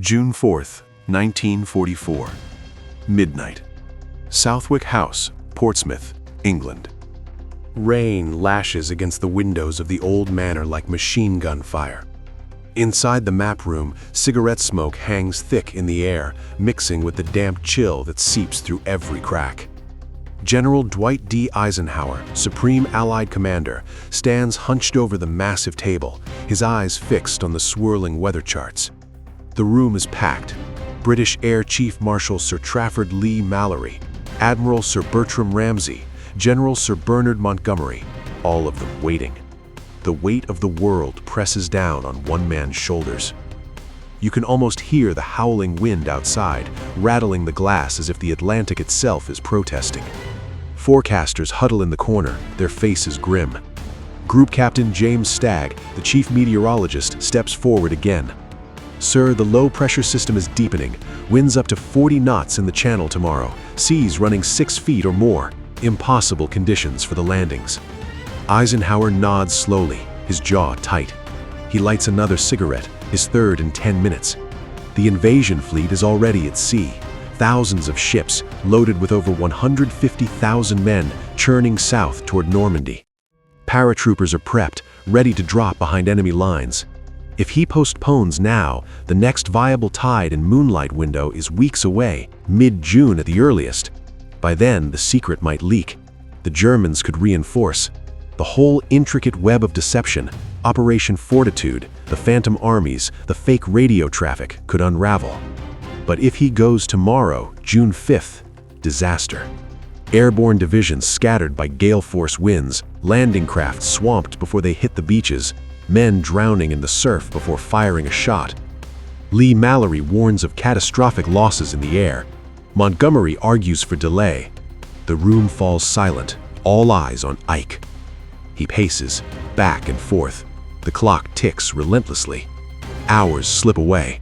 June 4th, 1944. Midnight. Southwick House, Portsmouth, England. Rain lashes against the windows of the old manor like machine gun fire. Inside the map room, cigarette smoke hangs thick in the air, mixing with the damp chill that seeps through every crack. General Dwight D. Eisenhower, Supreme Allied Commander, stands hunched over the massive table, his eyes fixed on the swirling weather charts. The room is packed. British Air Chief Marshal Sir Trafford Leigh Mallory, Admiral Sir Bertram Ramsay, General Sir Bernard Montgomery, all of them waiting. The weight of the world presses down on one man's shoulders. You can almost hear the howling wind outside, rattling the glass as if the Atlantic itself is protesting. Forecasters huddle in the corner, their faces grim. Group Captain James Stagg, the chief meteorologist, steps forward again. "Sir, the low-pressure system is deepening. Winds up to 40 knots in the channel tomorrow. Seas running 6 feet or more. Impossible conditions for the landings." Eisenhower nods slowly, his jaw tight. He lights another cigarette, his third in 10 minutes. The invasion fleet is already at sea. Thousands of ships, loaded with over 150,000 men, churning south toward Normandy. Paratroopers are prepped, ready to drop behind enemy lines. If he postpones now, the next viable tide and moonlight window is weeks away, mid-June at the earliest. By then, the secret might leak. The Germans could reinforce. The whole intricate web of deception, Operation Fortitude, the phantom armies, the fake radio traffic could unravel. But if he goes tomorrow, June 5th, disaster. Airborne divisions scattered by gale force winds, landing craft swamped before they hit the beaches, men drowning in the surf before firing a shot. Leigh Mallory warns of catastrophic losses in the air. Montgomery argues for delay. The room falls silent, all eyes on Ike. He paces, back and forth. The clock ticks relentlessly. Hours slip away.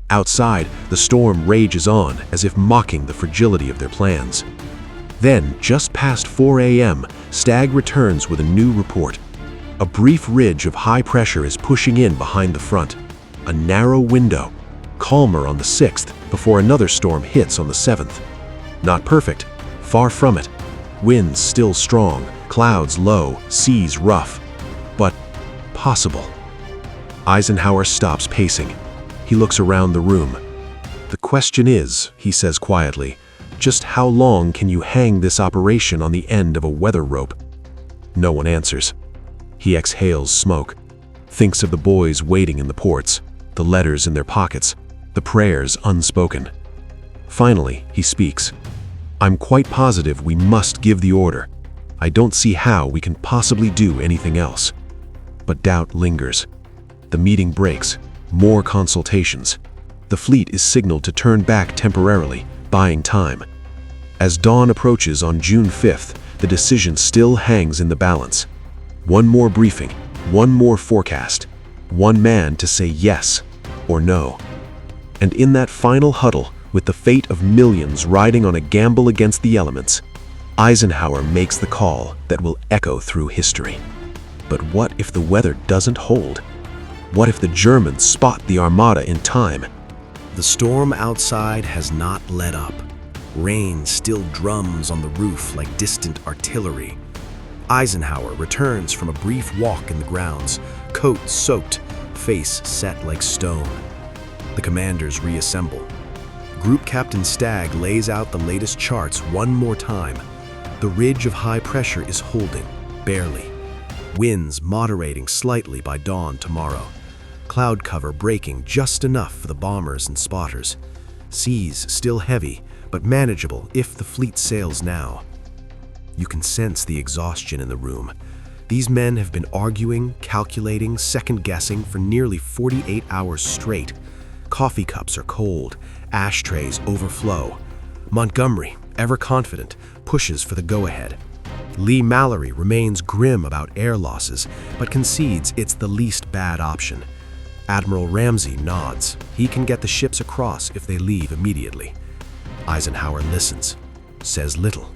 Outside, the storm rages on, as if mocking the fragility of their plans. Then, just past 4 a.m., Stagg returns with a new report. A brief ridge of high pressure is pushing in behind the front. A narrow window, calmer on the 6th before another storm hits on the 7th. Not perfect, far from it. Winds still strong, clouds low, seas rough. But possible. Eisenhower stops pacing. He looks around the room. "The question is," he says quietly, "just how long can you hang this operation on the end of a weather rope?" No one answers. He exhales smoke, thinks of the boys waiting in the ports, the letters in their pockets, the prayers unspoken. Finally, he speaks. "I'm quite positive we must give the order. I don't see how we can possibly do anything else." But doubt lingers. The meeting breaks, more consultations. The fleet is signaled to turn back temporarily, buying time. As dawn approaches on June 5th, the decision still hangs in the balance. One more briefing, one more forecast, one man to say yes or no. And in that final huddle, with the fate of millions riding on a gamble against the elements, Eisenhower makes the call that will echo through history. But what if the weather doesn't hold? What if the Germans spot the armada in time? The storm outside has not let up. Rain still drums on the roof like distant artillery. Eisenhower returns from a brief walk in the grounds, coat soaked, face set like stone. The commanders reassemble. Group Captain Stagg lays out the latest charts one more time. The ridge of high pressure is holding, barely. Winds moderating slightly by dawn tomorrow. Cloud cover breaking just enough for the bombers and spotters. Seas still heavy, but manageable if the fleet sails now. You can sense the exhaustion in the room. These men have been arguing, calculating, second-guessing for nearly 48 hours straight. Coffee cups are cold, ashtrays overflow. Montgomery, ever confident, pushes for the go-ahead. Leigh Mallory remains grim about air losses, but concedes it's the least bad option. Admiral Ramsay nods. He can get the ships across if they leave immediately. Eisenhower listens, says little.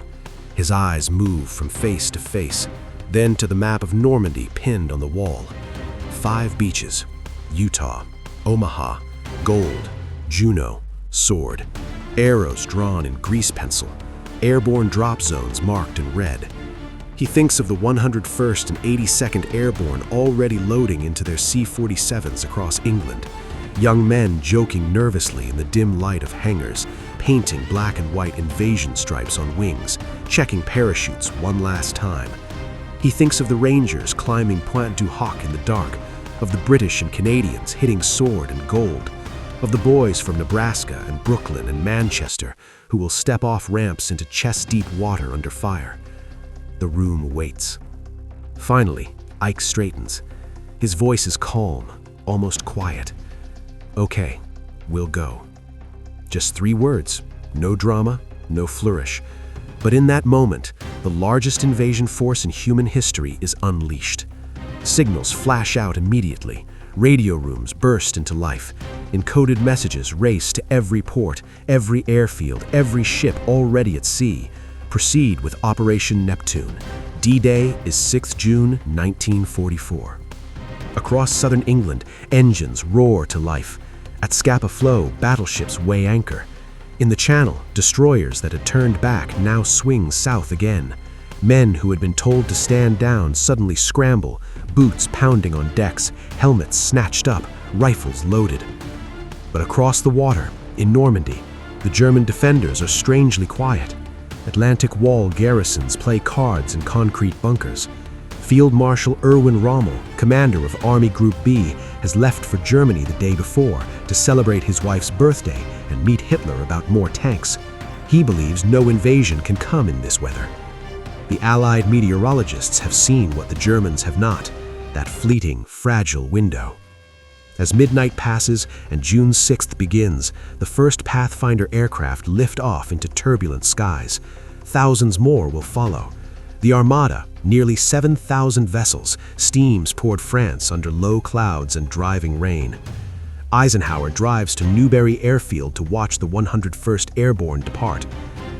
His eyes move from face to face, then to the map of Normandy pinned on the wall. 5 beaches: Utah, Omaha, Gold, Juno, sword, arrows drawn in grease pencil, airborne drop zones marked in red. He thinks of the 101st and 82nd Airborne already loading into their C-47s across England, young men joking nervously in the dim light of hangars, painting black and white invasion stripes on wings, checking parachutes one last time. He thinks of the Rangers climbing Pointe du Hoc in the dark, of the British and Canadians hitting sword and gold, of the boys from Nebraska and Brooklyn and Manchester who will step off ramps into chest-deep water under fire. The room waits. Finally, Ike straightens. His voice is calm, almost quiet. "Okay, we'll go." Just 3 words, no drama, no flourish. But in that moment, the largest invasion force in human history is unleashed. Signals flash out immediately. Radio rooms burst into life. Encoded messages race to every port, every airfield, every ship already at sea. Proceed with Operation Neptune. D-Day is 6 June 1944. Across southern England, engines roar to life. At Scapa Flow, battleships weigh anchor. In the Channel, destroyers that had turned back now swing south again. Men who had been told to stand down suddenly scramble, boots pounding on decks, helmets snatched up, rifles loaded. But across the water, in Normandy, the German defenders are strangely quiet. Atlantic Wall garrisons play cards in concrete bunkers. Field Marshal Erwin Rommel, commander of Army Group B, has left for Germany the day before to celebrate his wife's birthday and meet Hitler about more tanks. He believes no invasion can come in this weather. The Allied meteorologists have seen what the Germans have not, that fleeting, fragile window. As midnight passes and June 6th begins, the first Pathfinder aircraft lift off into turbulent skies. Thousands more will follow. The Armada, nearly 7,000 vessels, steams toward France under low clouds and driving rain. Eisenhower drives to Newbury Airfield to watch the 101st Airborne depart.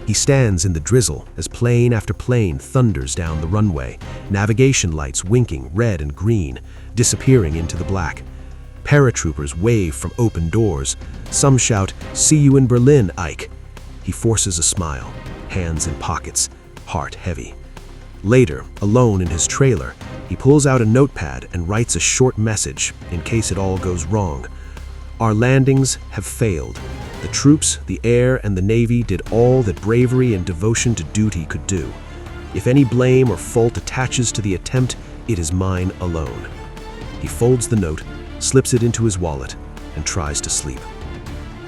He stands in the drizzle as plane after plane thunders down the runway, navigation lights winking red and green, disappearing into the black. Paratroopers wave from open doors. Some shout, "See you in Berlin, Ike." He forces a smile, hands in pockets, heart heavy. Later, alone in his trailer, he pulls out a notepad and writes a short message in case it all goes wrong. "Our landings have failed. The troops, the air, and the Navy did all that bravery and devotion to duty could do. If any blame or fault attaches to the attempt, it is mine alone." He folds the note, slips it into his wallet, and tries to sleep.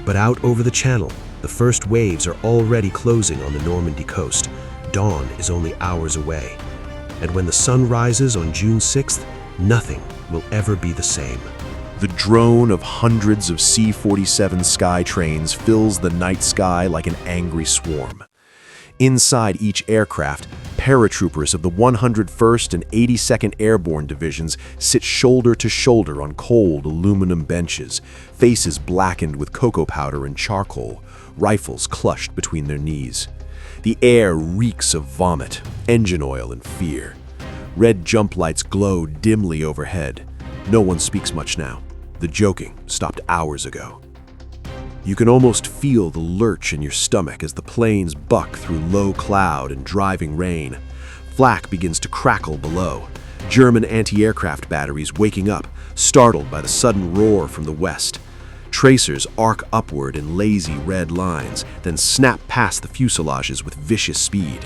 But out over the Channel, the first waves are already closing on the Normandy coast. Dawn is only hours away. And when the sun rises on June 6th, nothing will ever be the same. The drone of hundreds of C-47 sky trains fills the night sky like an angry swarm. Inside each aircraft, paratroopers of the 101st and 82nd Airborne Divisions sit shoulder to shoulder on cold aluminum benches, faces blackened with cocoa powder and charcoal, rifles clutched between their knees. The air reeks of vomit, engine oil, and fear. Red jump lights glow dimly overhead. No one speaks much now. The joking stopped hours ago. You can almost feel the lurch in your stomach as the planes buck through low cloud and driving rain. Flak begins to crackle below. German anti-aircraft batteries waking up, startled by the sudden roar from the west. Tracers arc upward in lazy red lines, then snap past the fuselages with vicious speed.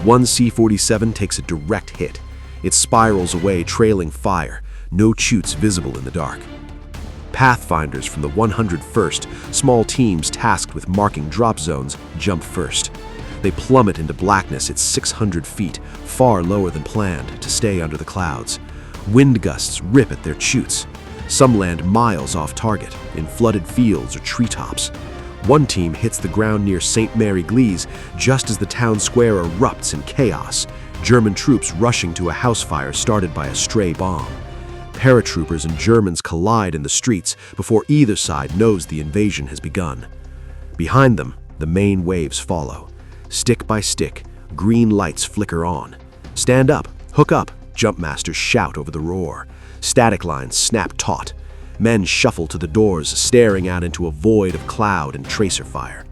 One C-47 takes a direct hit. It spirals away, trailing fire, no chutes visible in the dark. Pathfinders from the 101st, small teams tasked with marking drop zones, jump first. They plummet into blackness at 600 feet, far lower than planned, to stay under the clouds. Wind gusts rip at their chutes. Some land miles off target, in flooded fields or treetops. One team hits the ground near St. Mary Glees just as the town square erupts in chaos, German troops rushing to a house fire started by a stray bomb. Paratroopers and Germans collide in the streets before either side knows the invasion has begun. Behind them, the main waves follow. Stick by stick, green lights flicker on. "Stand up, hook up," jumpmasters shout over the roar. Static lines snap taut. Men shuffle to the doors, staring out into a void of cloud and tracer fire.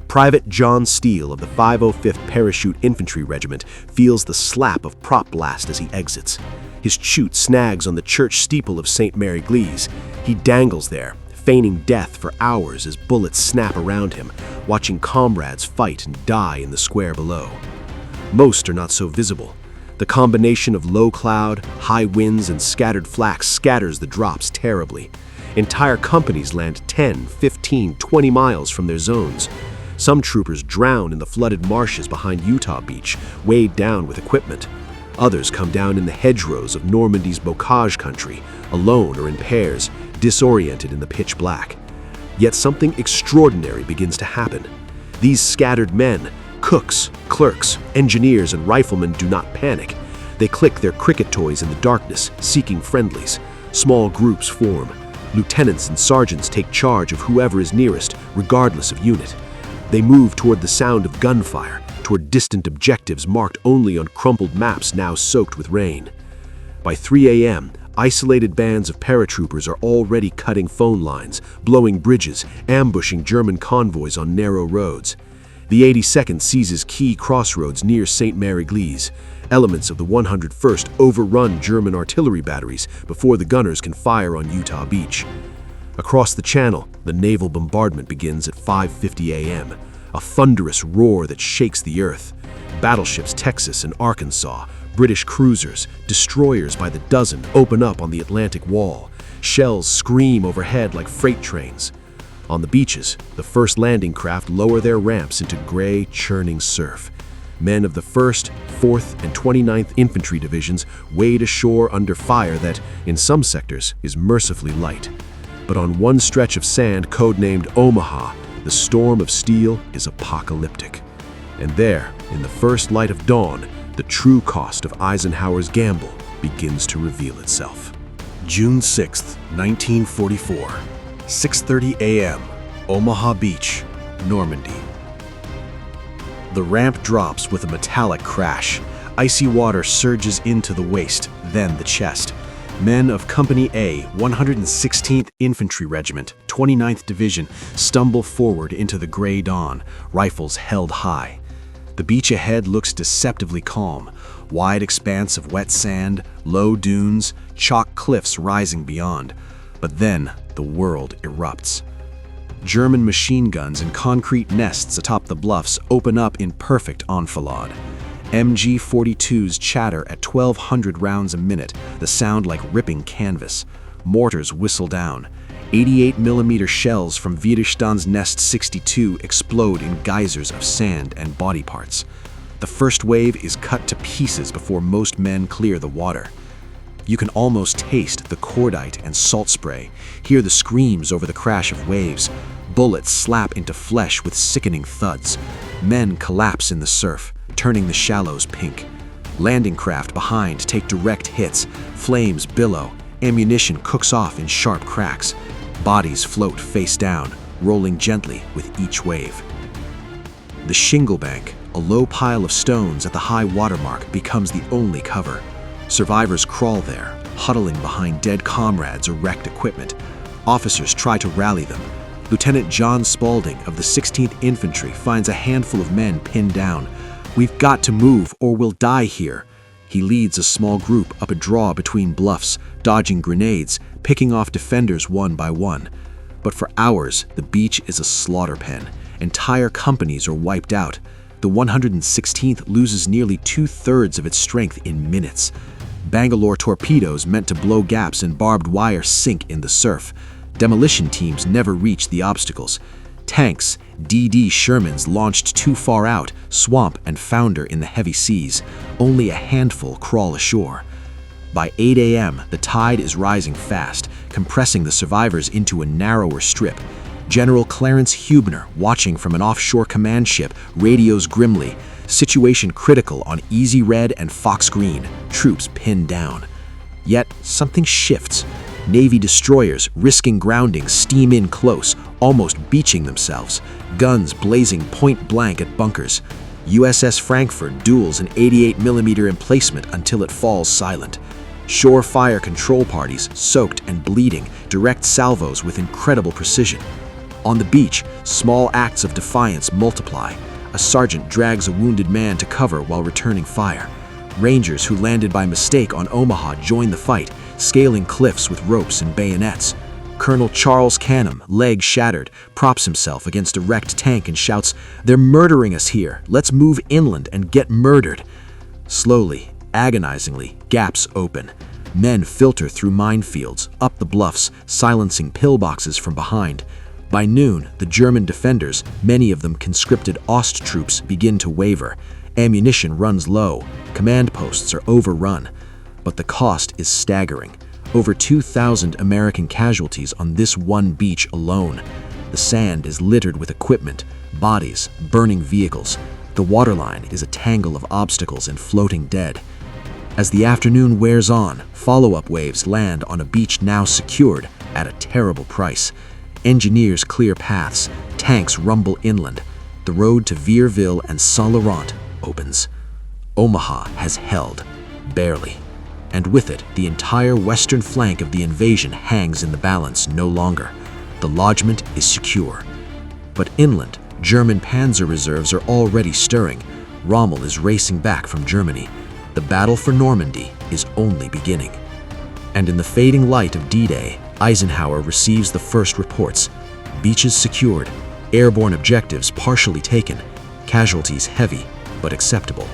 Private John Steele of the 505th Parachute Infantry Regiment feels the slap of prop blast as he exits. His chute snags on the church steeple of St. Mary Glees. He dangles there, feigning death for hours as bullets snap around him, watching comrades fight and die in the square below. Most are not so visible. The combination of low cloud, high winds, and scattered flak scatters the drops terribly. Entire companies land 10, 15, 20 miles from their zones. Some troopers drown in the flooded marshes behind Utah Beach, weighed down with equipment. Others come down in the hedgerows of Normandy's bocage country, alone or in pairs, disoriented in the pitch black. Yet something extraordinary begins to happen. These scattered men, cooks, clerks, engineers, and riflemen do not panic. They click their cricket toys in the darkness, seeking friendlies. Small groups form. Lieutenants and sergeants take charge of whoever is nearest, regardless of unit. They move toward the sound of gunfire, toward distant objectives marked only on crumpled maps now soaked with rain. By 3 a.m., isolated bands of paratroopers are already cutting phone lines, blowing bridges, ambushing German convoys on narrow roads. The 82nd seizes key crossroads near St. Mary Glees. Elements of the 101st overrun German artillery batteries before the gunners can fire on Utah Beach. Across the channel, the naval bombardment begins at 5:50 a.m., a thunderous roar that shakes the earth. Battleships Texas and Arkansas, British cruisers, destroyers by the dozen open up on the Atlantic Wall. Shells scream overhead like freight trains. On the beaches, the first landing craft lower their ramps into gray, churning surf. Men of the 1st, 4th, and 29th Infantry Divisions wade ashore under fire that, in some sectors, is mercifully light. But on one stretch of sand codenamed Omaha, the storm of steel is apocalyptic. And there, in the first light of dawn, the true cost of Eisenhower's gamble begins to reveal itself. June 6, 1944, 6:30 a.m., Omaha Beach, Normandy. The ramp drops with a metallic crash. Icy water surges into the waist, then the chest. Men of Company A, 116th Infantry Regiment, 29th Division, stumble forward into the gray dawn, rifles held high. The beach ahead looks deceptively calm. Wide expanse of wet sand, low dunes, chalk cliffs rising beyond. But then, the world erupts. German machine guns and concrete nests atop the bluffs open up in perfect enfilade. MG-42s chatter at 1,200 rounds a minute, the sound like ripping canvas. Mortars whistle down. 88mm shells from Widerstands Nest 62 explode in geysers of sand and body parts. The first wave is cut to pieces before most men clear the water. You can almost taste the cordite and salt spray, hear the screams over the crash of waves. Bullets slap into flesh with sickening thuds. Men collapse in the surf, turning the shallows pink. Landing craft behind take direct hits. Flames billow. Ammunition cooks off in sharp cracks. Bodies float face down, rolling gently with each wave. The shingle bank, a low pile of stones at the high water mark, becomes the only cover. Survivors crawl there, huddling behind dead comrades or wrecked equipment. Officers try to rally them. Lieutenant John Spaulding of the 16th Infantry finds a handful of men pinned down. "We've got to move or we'll die here." He leads a small group up a draw between bluffs, dodging grenades, picking off defenders one by one. But for hours, the beach is a slaughter pen. Entire companies are wiped out. The 116th loses nearly 2/3 of its strength in minutes. Bangalore torpedoes meant to blow gaps in barbed wire sink in the surf. Demolition teams never reach the obstacles. Tanks, DD Shermans launched too far out, swamp and founder in the heavy seas. Only a handful crawl ashore. By 8 a.m., the tide is rising fast, compressing the survivors into a narrower strip. General Clarence Hubner, watching from an offshore command ship, radios grimly. Situation critical on Easy Red and Fox Green. Troops pinned down. Yet, something shifts. Navy destroyers, risking grounding, steam in close, almost beaching themselves. Guns blazing point blank at bunkers. USS Frankfurt duels an 88mm emplacement until it falls silent. Shore-fire control parties, soaked and bleeding, direct salvos with incredible precision. On the beach, small acts of defiance multiply. A sergeant drags a wounded man to cover while returning fire. Rangers who landed by mistake on Omaha join the fight, scaling cliffs with ropes and bayonets. Colonel Charles Canham, leg shattered, props himself against a wrecked tank and shouts, "They're murdering us here. Let's move inland and get murdered." Slowly, agonizingly, gaps open. Men filter through minefields, up the bluffs, silencing pillboxes from behind. By noon, the German defenders, many of them conscripted Ost troops, begin to waver. Ammunition runs low. Command posts are overrun. But the cost is staggering. Over 2,000 American casualties on this one beach alone. The sand is littered with equipment, bodies, burning vehicles. The waterline is a tangle of obstacles and floating dead. As the afternoon wears on, follow-up waves land on a beach now secured at a terrible price. Engineers clear paths, tanks rumble inland. The road to Vierville and Saint-Laurent opens. Omaha has held, barely. And with it, the entire western flank of the invasion hangs in the balance no longer. The lodgment is secure. But inland, German panzer reserves are already stirring. Rommel is racing back from Germany. The battle for Normandy is only beginning. And in the fading light of D-Day, Eisenhower receives the first reports. Beaches secured, airborne objectives partially taken, casualties heavy but acceptable.